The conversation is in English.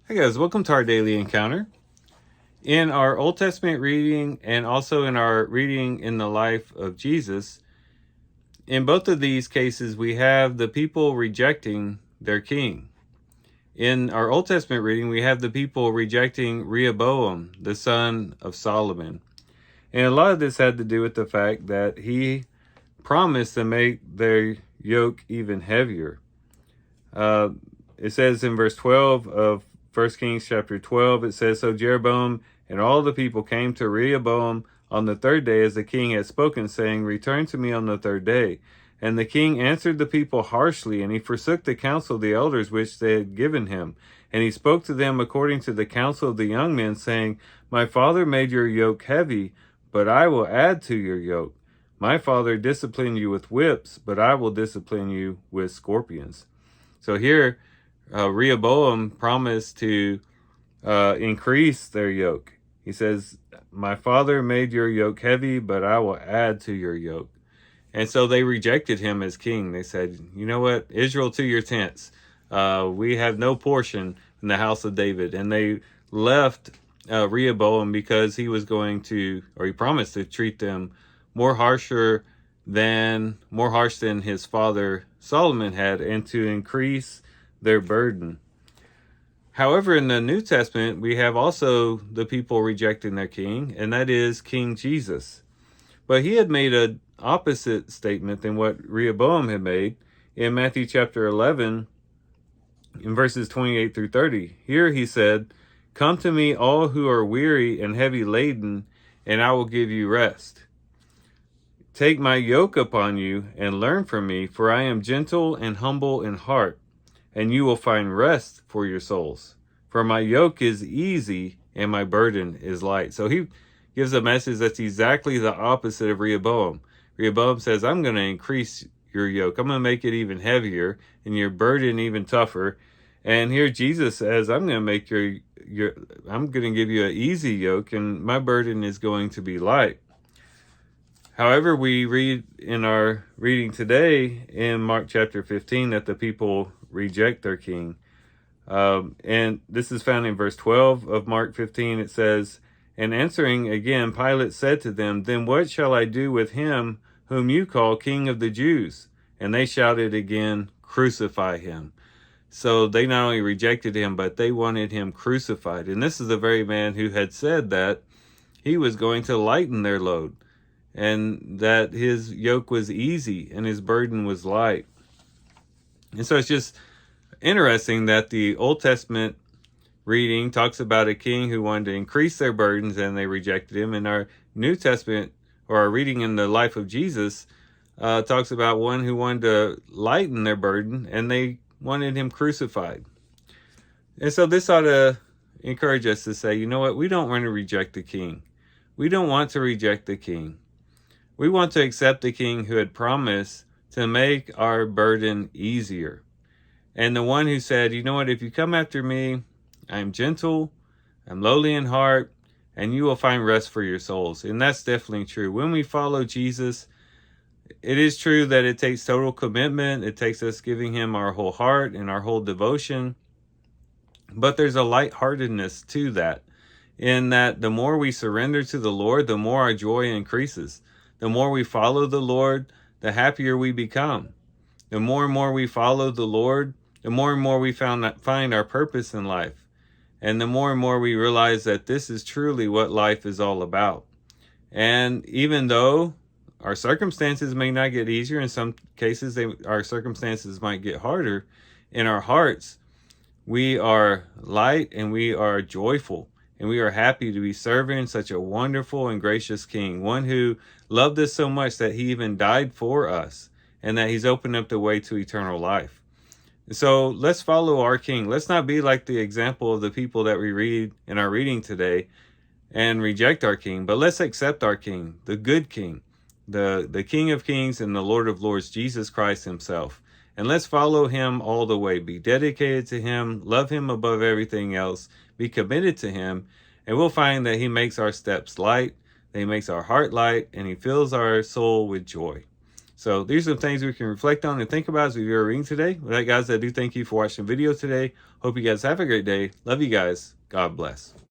Hey guys, welcome to our daily encounter. In our Old Testament reading and also in our reading in the life of Jesus, in both of these cases, we have the people rejecting their king. In our Old Testament reading, we have the people rejecting Rehoboam, the son of Solomon. And a lot of this had to do with the fact that he promised to make their yoke even heavier. It says in verse 12 of 1 Kings chapter 12, it says, So Jeroboam and all the people came to Rehoboam on the third day as the king had spoken, saying, Return to me on the third day. And the king answered the people harshly, and he forsook the counsel of the elders which they had given him. And he spoke to them according to the counsel of the young men, saying, My father made your yoke heavy, but I will add to your yoke. My father disciplined you with whips, but I will discipline you with scorpions. So here, Rehoboam promised to increase their yoke. He says, My father made your yoke heavy, but I will add to your yoke. And so they rejected him as king. They said, You know what? Israel, to your tents. We have no portion in the house of David. And they left Rehoboam because he was going to, or he promised to treat them more harsh than his father Solomon had, and to increase their burden. However, in the New Testament, we have also the people rejecting their king, and that is King Jesus. But he had made an opposite statement than what Rehoboam had made in Matthew chapter 11, in verses 28 through 30. Here he said, Come to me, all who are weary and heavy laden, and I will give you rest. Take my yoke upon you and learn from me, for I am gentle and humble in heart, and you will find rest for your souls. For my yoke is easy and my burden is light. So he gives a message that's exactly the opposite of Rehoboam. Rehoboam says, I'm going to increase your yoke. I'm going to make it even heavier and your burden even tougher. And here Jesus says, I'm going to make I'm going to give you an easy yoke, and my burden is going to be light. However, we read in our reading today in Mark chapter 15 that the people reject their king. And this is found in verse 12 of Mark 15. It says, And answering again, Pilate said to them, Then what shall I do with him whom you call King of the Jews? And they shouted again, Crucify him. So they not only rejected him, but they wanted him crucified. And this is the very man who had said that he was going to lighten their load, and that his yoke was easy and his burden was light. And so it's just interesting that the Old Testament reading talks about a king who wanted to increase their burdens and they rejected him. And our New Testament, or our reading in the life of Jesus, talks about one who wanted to lighten their burden and they wanted him crucified. And so this ought to encourage us to say, you know what? We don't want to reject the king. We don't want to reject the king. We want to accept the king who had promised to make our burden easier. And the one who said, you know what, if you come after me, I'm gentle, I'm lowly in heart, and you will find rest for your souls. And that's definitely true. When we follow Jesus, it is true that it takes total commitment. It takes us giving him our whole heart and our whole devotion. But there's a lightheartedness to that, in that the more we surrender to the Lord, the more our joy increases. The more we follow the Lord, the happier we become. The more and more we follow the Lord, the more and more we find our purpose in life. And the more and more we realize that this is truly what life is all about. And even though our circumstances may not get easier, in some cases our circumstances might get harder, in our hearts, we are light and we are joyful. And we are happy to be serving such a wonderful and gracious king, one who loved us so much that he even died for us, and that he's opened up the way to eternal life. So let's follow our king. Let's not be like the example of the people that we read in our reading today and reject our king, but let's accept our king, the good king, the King of Kings and the Lord of Lords, Jesus Christ himself. And let's follow him all the way. Be dedicated to him, love him above everything else, be committed to him, and we'll find that he makes our steps light, that he makes our heart light, and he fills our soul with joy. So these are some things we can reflect on and think about as we do our reading today. With that, guys, I do thank you for watching the video today. Hope you guys have a great day. Love you guys. God bless.